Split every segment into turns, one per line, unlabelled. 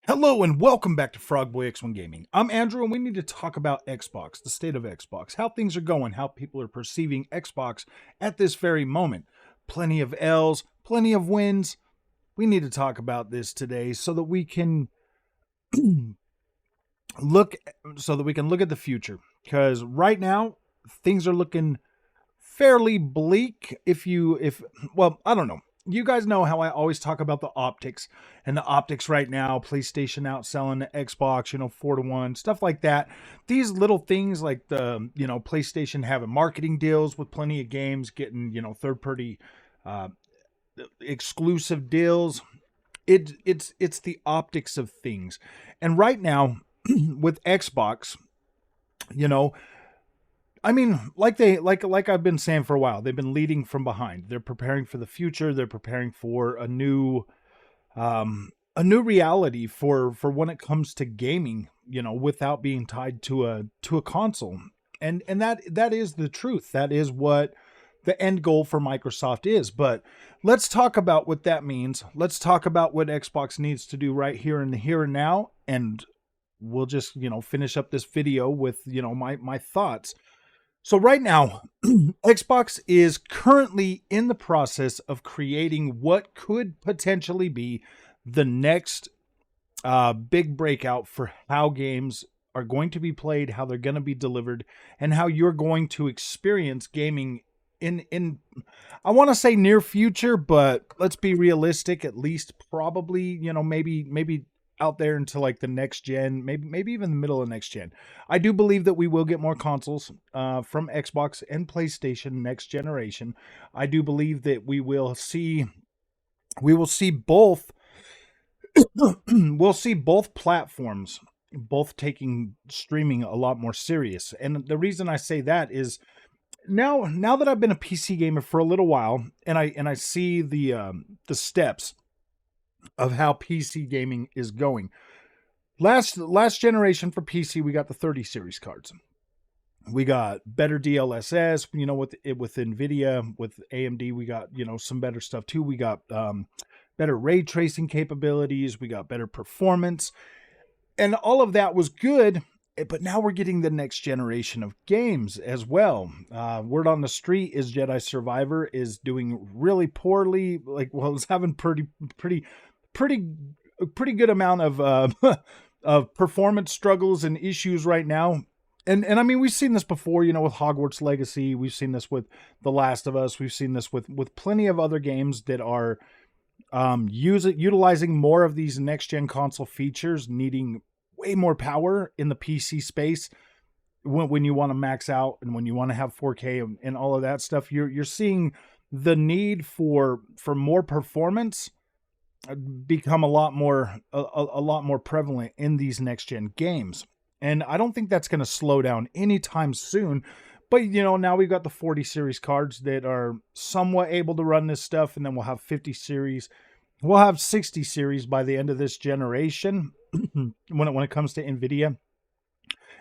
Hello and welcome back to Frogboy X1 Gaming. I'm Andrew and we need to talk about Xbox, the state of Xbox, how things are going, how people are perceiving Xbox at this very moment. Plenty of L's, plenty of wins. We need to talk about this today so that we can look at the future, because right now things are looking fairly bleak. I don't know. You guys know how I always talk about the optics, and the optics right now, PlayStation outselling the Xbox, 4-1, stuff like that. These little things like PlayStation having marketing deals with plenty of games, getting, third party uh, exclusive deals. It's the optics of things. And right now with Xbox, you know, like I've been saying for a while, they've been leading from behind. They're preparing for the future. They're preparing for a new reality for when it comes to gaming, without being tied to a console. And that is the truth. That is what the end goal for Microsoft is. But let's talk about what that means. Let's talk about what Xbox needs to do right here in the here and now, and we'll just, finish up this video with, my thoughts. So right now, Xbox is currently in the process of creating what could potentially be the next big breakout for how games are going to be played, how they're going to be delivered, and how you're going to experience gaming in I want to say near future, but let's be realistic. At least probably, maybe out there into like the next gen, maybe even the middle of next gen. I do believe that we will get more consoles from Xbox and PlayStation next generation. I do believe that we will see both we'll see both platforms both taking streaming a lot more serious. And the reason I say that is now that I've been a PC gamer for a little while, and I see the steps of how PC gaming is going. Last generation for PC, we got the 30 series cards. We got better DLSS, with Nvidia, with AMD, we got, some better stuff too. We got better ray tracing capabilities, we got better performance, and all of that was good. But now we're getting the next generation of games as well. Word on the street is Jedi Survivor is doing really poorly. It's having pretty good amount of of performance struggles and issues right now. And I mean, we've seen this before, with Hogwarts Legacy. We've seen this with The Last of Us. We've seen this with plenty of other games that are utilizing more of these next gen console features, needing way more power in the PC space when you want to max out and when you want to have 4K and all of that stuff. You're seeing the need for more performance become a lot more prevalent in these next gen games. And I don't think that's going to slow down anytime soon. But now we've got the 40 series cards that are somewhat able to run this stuff, and then we'll have 50 series. We'll have 60 series by the end of this generation when it comes to Nvidia.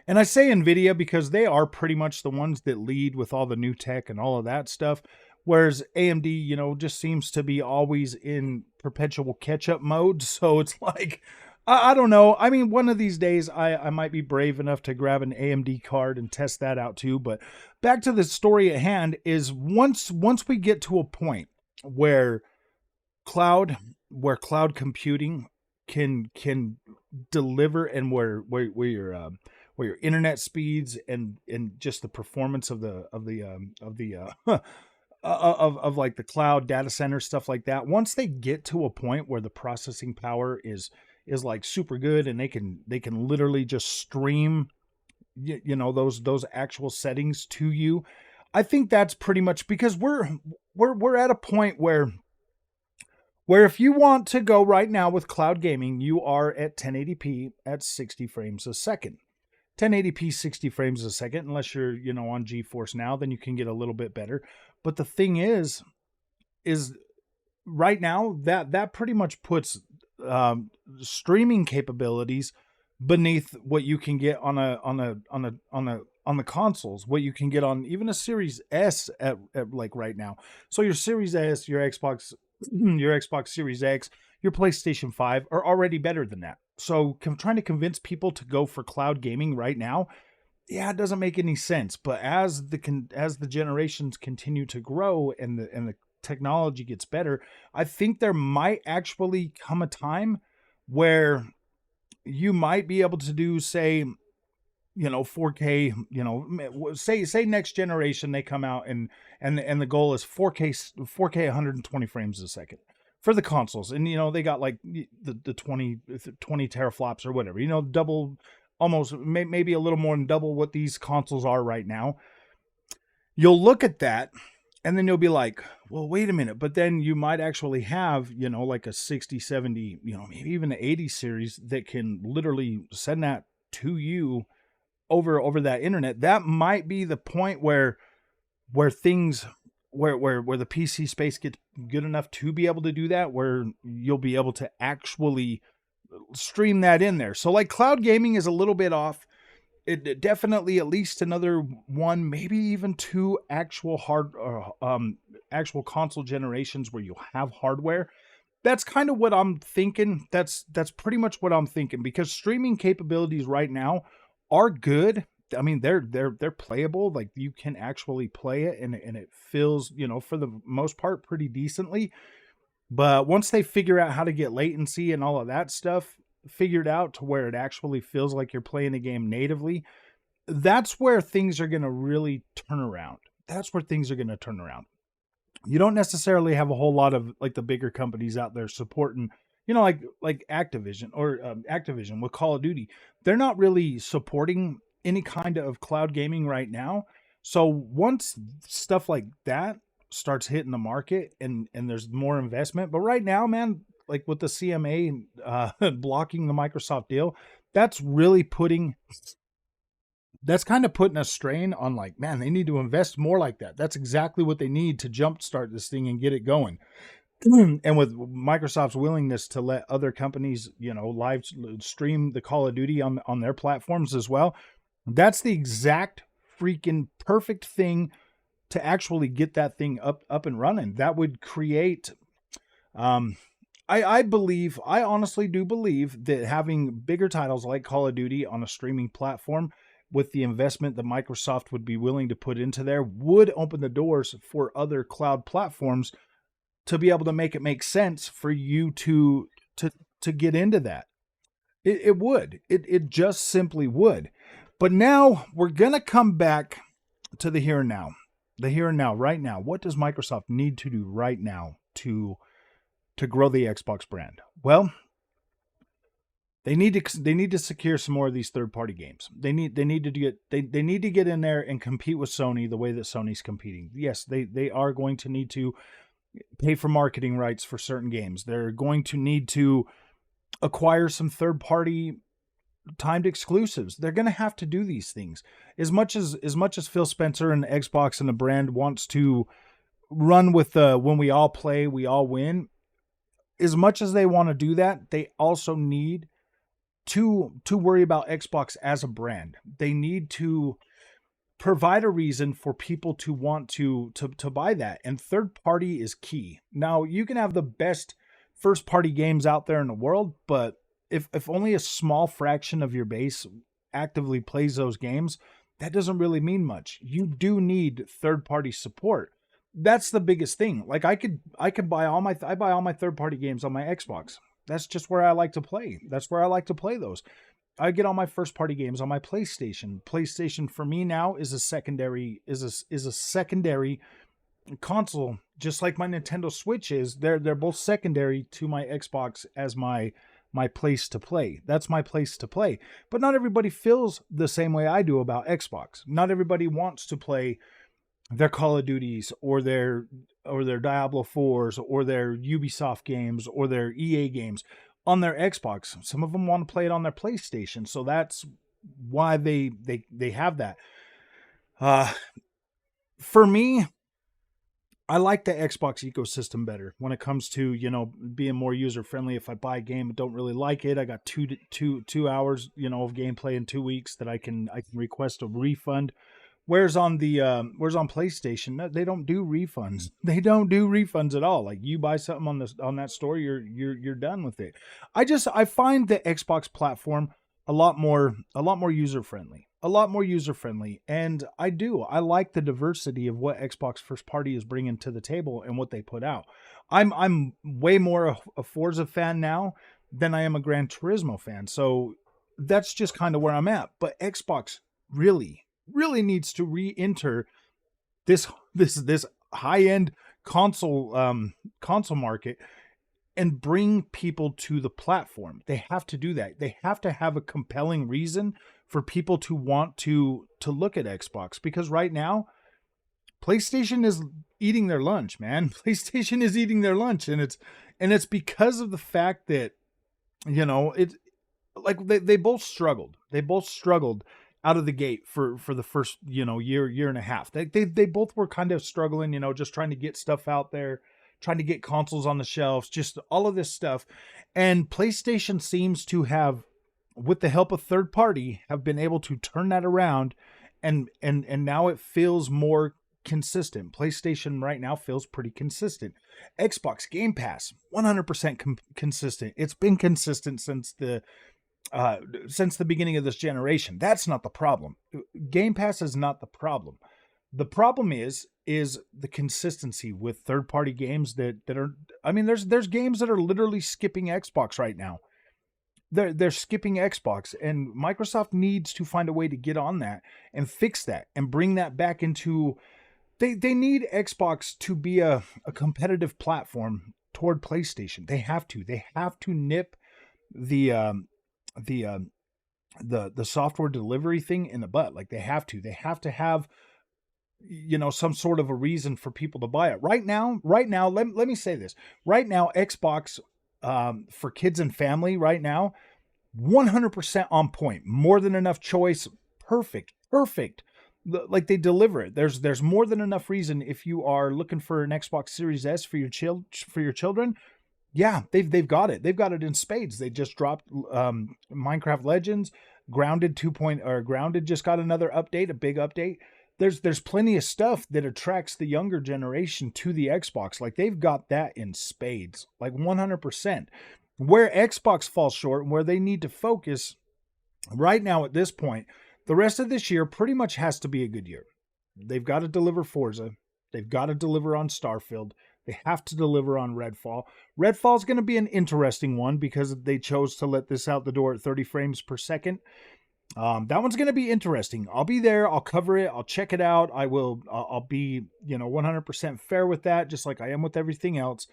And I say Nvidia because they are pretty much the ones that lead with all the new tech and all of that stuff. Whereas AMD, just seems to be always in perpetual catch-up mode. So it's like, I don't know. I mean, one of these days I might be brave enough to grab an AMD card and test that out too. But back to the story at hand is once we get to a point where cloud computing can deliver, and where your internet speeds and just the performance of like the cloud data center stuff like that, once they get to a point where the processing power is like super good, and they can literally just stream those actual settings to you, I think that's pretty much because we're at a point where if you want to go right now with cloud gaming, you are at 1080p at 60 frames a second. 1080p 60 frames a second, unless you're on GeForce Now, then you can get a little bit better. But the thing is right now that pretty much puts streaming capabilities beneath what you can get on the consoles, what you can get on even a Series S at like right now. So your Series S, your Xbox Series X, your PlayStation 5 are already better than that. So trying to convince people to go for cloud gaming right now, yeah, it doesn't make any sense. But as the generations continue to grow and the technology gets better, I think there might actually come a time where you might be able to do, say, 4K, say next generation they come out and the goal is 4K 120 frames a second for the consoles. And they got like the 20 teraflops or whatever, double, almost maybe a little more than double what these consoles are right now. You'll look at that and then you'll be like, well, wait a minute. But then you might actually have, like a 60, 70, maybe even an 80 series that can literally send that to you over that internet. That might be the point where things where the PC space gets good enough to be able to do that, where you'll be able to actually stream that in there. So like cloud gaming is a little bit off. It definitely at least another one, maybe even two actual actual console generations where you have hardware. That's kind of what I'm thinking. That's pretty much what I'm thinking, because streaming capabilities right now are good. I mean, they're playable. Like you can actually play it and it feels, for the most part pretty decently. But once they figure out how to get latency and all of that stuff figured out to where it actually feels like you're playing a game natively, that's where things are going to really turn around. That's where things are going to turn around. You don't necessarily have a whole lot of like the bigger companies out there supporting, like Activision or Activision with Call of Duty. They're not really supporting any kind of cloud gaming right now. So once stuff like that starts hitting the market and there's more investment, but right now, man, like with the CMA blocking the Microsoft deal, that's kind of putting a strain on, like, man, they need to invest more like that. That's exactly what they need to jumpstart this thing and get it going. And with Microsoft's willingness to let other companies, live stream the Call of Duty on their platforms as well, that's the exact freaking perfect thing to actually get that thing up and running. That would create, I honestly do believe that having bigger titles like Call of Duty on a streaming platform with the investment that Microsoft would be willing to put into there would open the doors for other cloud platforms to be able to make it make sense for you to get into that. It would. It just simply would. But now we're going to come back to the here and now. The here and now, right now. What does Microsoft need to do right now to grow the Xbox brand? Well, they need to secure some more of these third-party games. They need to get in there and compete with Sony the way that Sony's competing. Yes, they are going to need to pay for marketing rights for certain games. They're going to need to acquire some third-party timed exclusives. They're going to have to do these things. As much as Phil Spencer and Xbox and the brand wants to run with the when we all play, we all win. As much as they want to do that, they also need to worry about Xbox as a brand. They need to provide a reason for people to want to buy that. And third party is key. Now, you can have the best first party games out there in the world, but if only a small fraction of your base actively plays those games, that doesn't really mean much. You do need third party support. That's the biggest thing. Like I buy all my third party games on my Xbox. That's just where I like to play. That's where I like to play those. I get all my first party games on my PlayStation. PlayStation for me now is a secondary console, just like my Nintendo Switch is. They're both secondary to my Xbox as my place to play. That's my place to play. But not everybody feels the same way I do about Xbox. Not everybody wants to play their Call of Duties or their Diablo 4s or their Ubisoft games or their EA games on their Xbox. Some of them want to play it on their PlayStation. So that's why they have that. For me, I like the Xbox ecosystem better when it comes to, being more user friendly. If I buy a game and don't really like it, I got two hours, of gameplay in 2 weeks that I can request a refund Whereas on PlayStation, no, they don't do refunds. They don't do refunds at all. Like you buy something on that store, you're done with it. I find the Xbox platform a lot more user friendly. A lot more user friendly, and I like the diversity of what Xbox first party is bringing to the table and what they put out. I'm way more a Forza fan now than I am a Gran Turismo fan. So that's just kind of where I'm at. But Xbox really needs to re-enter this high-end console market and bring people to the platform. They have to do that. They have to have a compelling reason for people to want to look at Xbox, because right now PlayStation is eating their lunch, man. PlayStation is eating their lunch, and it's because of the fact that, you know, it like they both struggled. They both struggled out of the gate for the first, you know, year and a half. They both were kind of struggling, you know, just trying to get stuff out there, trying to get consoles on the shelves, just all of this stuff. And PlayStation seems to have, with the help of third party, have been able to turn that around, and now it feels more consistent. PlayStation right now feels pretty consistent. Xbox Game Pass, 100% consistent. It's been consistent since the beginning of this generation. That's not the problem. Game Pass is not the problem. The problem is the consistency with third-party games that are, I mean, there's games that are literally skipping Xbox right now. They're skipping Xbox, and Microsoft needs to find a way to get on that and fix that and bring that back into. They need Xbox to be a competitive platform toward PlayStation. They have to. They have to nip the software delivery thing in the butt. Like they have to. They have to have, you know, some sort of a reason for people to buy it. Right now, let me say this. Right now, Xbox for kids and family right now, 100% on point. More than enough choice. Perfect. Like they deliver it. There's more than enough reason if you are looking for an Xbox Series S for your children. Yeah, they've got it. They've got it in spades. They just dropped Minecraft Legends, Grounded 2.0, or Grounded just got another update, a big update. There's plenty of stuff that attracts the younger generation to the Xbox. Like they've got that in spades, like 100%. Where Xbox falls short and where they need to focus right now at this point, the rest of this year pretty much has to be a good year. They've got to deliver Forza. They've got to deliver on Starfield. They have to deliver on Redfall. Redfall is going to be an interesting one because they chose to let this out the door at 30 frames per second. That one's going to be interesting. I'll be there. I'll cover it. I'll check it out. I'll be, you know, 100% fair with that, just like I am with everything else.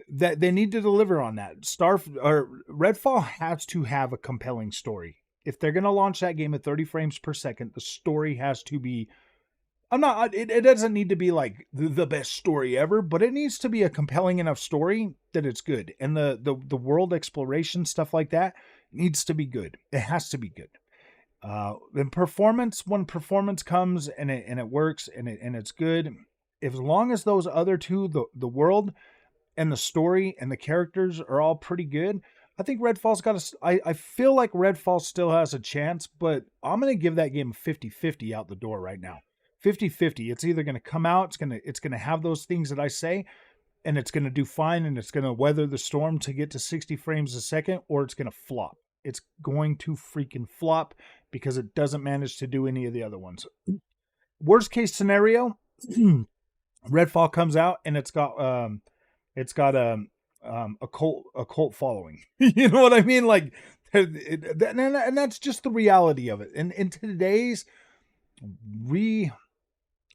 That they need to deliver on that. Redfall has to have a compelling story. If they're going to launch that game at 30 frames per second, the story has to be, it doesn't need to be like the best story ever, but it needs to be a compelling enough story that it's good. And the world exploration, stuff like that, needs to be good. It has to be good. And performance, when performance comes and it works and it's good, as long as those other two, the world and the story and the characters are all pretty good, I think Redfall's got I feel like Redfall still has a chance, but I'm going to give that game 50-50 out the door right now. 50-50. It's either going to come out, it's going to have those things that I say, and it's going to do fine, and it's going to weather the storm to get to 60 frames a second, or it's going to flop. It's going to freaking flop because it doesn't manage to do any of the other ones. Worst case scenario, Redfall comes out and it's got a cult following. You know what I mean? Like, and that's just the reality of it. And in today's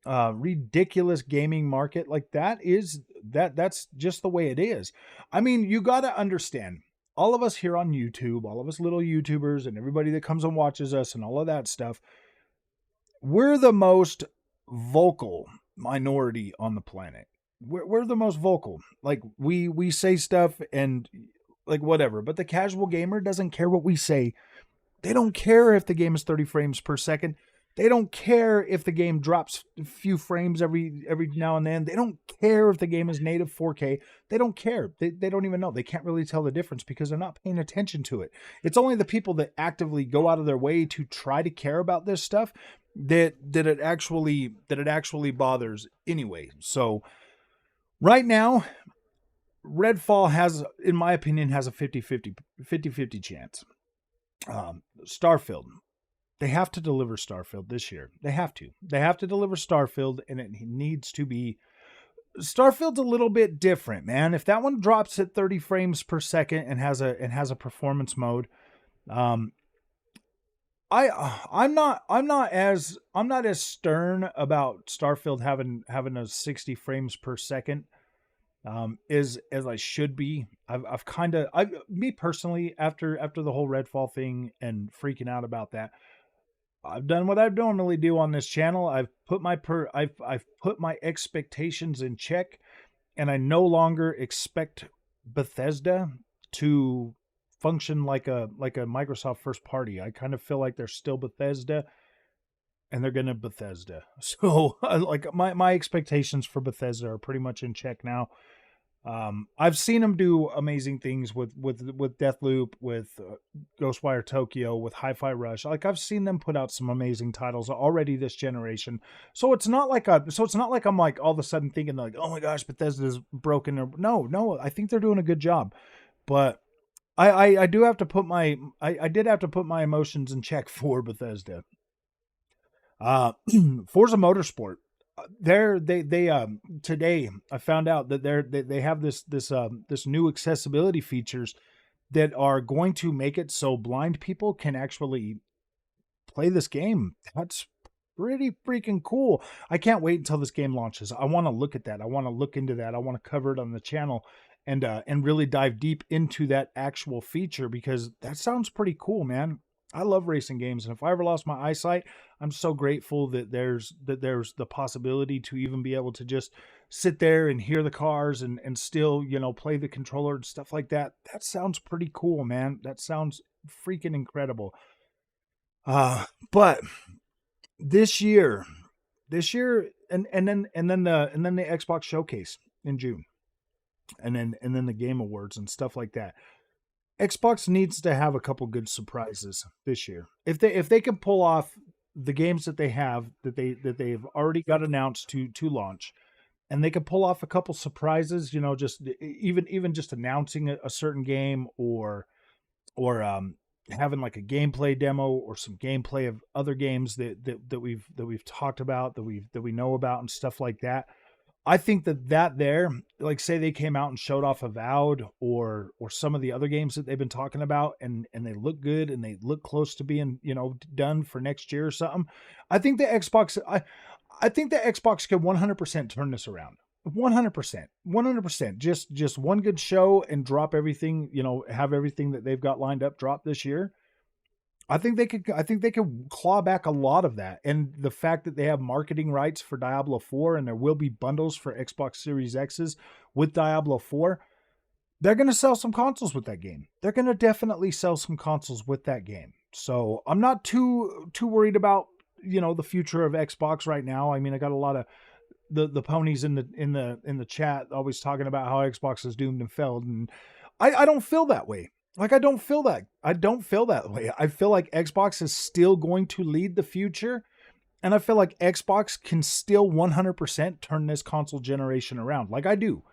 ridiculous gaming market, like that's just the way it is. I mean, you got to understand, all of us here on YouTube, all of us little YouTubers and everybody that comes and watches us and all of that stuff, we're the most vocal minority on the planet. We're the most vocal. Like we say stuff and like whatever, but the casual gamer doesn't care what we say. They don't care if the game is 30 frames per second. They don't care if the game drops a few frames every now and then. They don't care if the game is native 4K. They don't care. They don't even know. They can't really tell the difference because they're not paying attention to it. It's only the people that actively go out of their way to try to care about this stuff that it actually bothers anyway. So right now, Redfall has, in my opinion, has a 50-50 chance. Starfield. They have to deliver Starfield this year. They have to. They have to deliver Starfield, and it needs to be... Starfield's a little bit different, man. If that one drops at 30 frames per second and has a performance mode, I'm not as stern about Starfield having a 60 frames per second as I should be. I've kind of, me personally, after the whole Redfall thing and freaking out about that, I've done what I normally do on this channel. I've put my expectations in check, and I no longer expect Bethesda to function like a Microsoft first party. I kind of feel like they're still Bethesda, and they're gonna Bethesda. So like my expectations for Bethesda are pretty much in check now. I've seen them do amazing things with Deathloop, with Ghostwire Tokyo, with Hi-Fi Rush. Like I've seen them put out some amazing titles already this generation. So it's not like I'm like all of a sudden thinking like, oh my gosh, Bethesda's broken. No, I think they're doing a good job. But I do have to put I did have to put my emotions in check for Bethesda. Forza Motorsport. Today I found out that they have this new accessibility features that are going to make it so blind people can actually play this game. That's pretty freaking cool. I can't wait until this game launches. I want to look at that. I want to look into that. I want to cover it on the channel and really dive deep into that actual feature because that sounds pretty cool, man. I love racing games, and if I ever lost my eyesight, I'm so grateful that there's the possibility to even be able to just sit there and hear the cars and still, play the controller and stuff like that. That sounds pretty cool, man. That sounds freaking incredible. But this year, and then the Xbox Showcase in June, and then the Game Awards and stuff like that. Xbox needs to have a couple good surprises this year. If they can pull off the games that they have that they've already got announced to launch, and they can pull off a couple surprises, just even just announcing a certain game or having like a gameplay demo or some gameplay of other games that we've talked about, that we know about and stuff like that. I think that there, like say they came out and showed off Avowed or some of the other games that they've been talking about and they look good and they look close to being, done for next year or something. I think the Xbox can 100% turn this around. 100%. Just one good show and drop everything, have everything that they've got lined up drop this year. I think they could claw back a lot of that. And the fact that they have marketing rights for Diablo 4 and there will be bundles for Xbox Series X's with Diablo 4, they're going to sell some consoles with that game. They're going to definitely sell some consoles with that game. So I'm not too worried about, the future of Xbox right now. I mean, I got a lot of the ponies in the chat always talking about how Xbox is doomed and failed. And I don't feel that way. Like, I don't feel that way. I feel like Xbox is still going to lead the future. And I feel like Xbox can still 100% turn this console generation around. Like I do.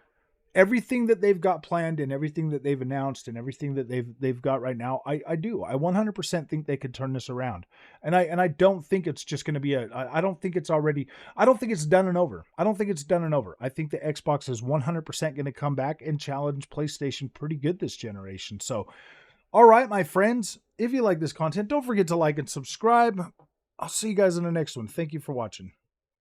Everything that they've got planned and everything that they've announced and everything that they've got right now, I do. I 100% think they could turn this around. And I don't think it's just going to be I don't think it's done and over. I don't think it's done and over. I think the Xbox is 100% going to come back and challenge PlayStation pretty good this generation. So, all right, my friends, if you like this content, don't forget to like and subscribe. I'll see you guys in the next one. Thank you for watching.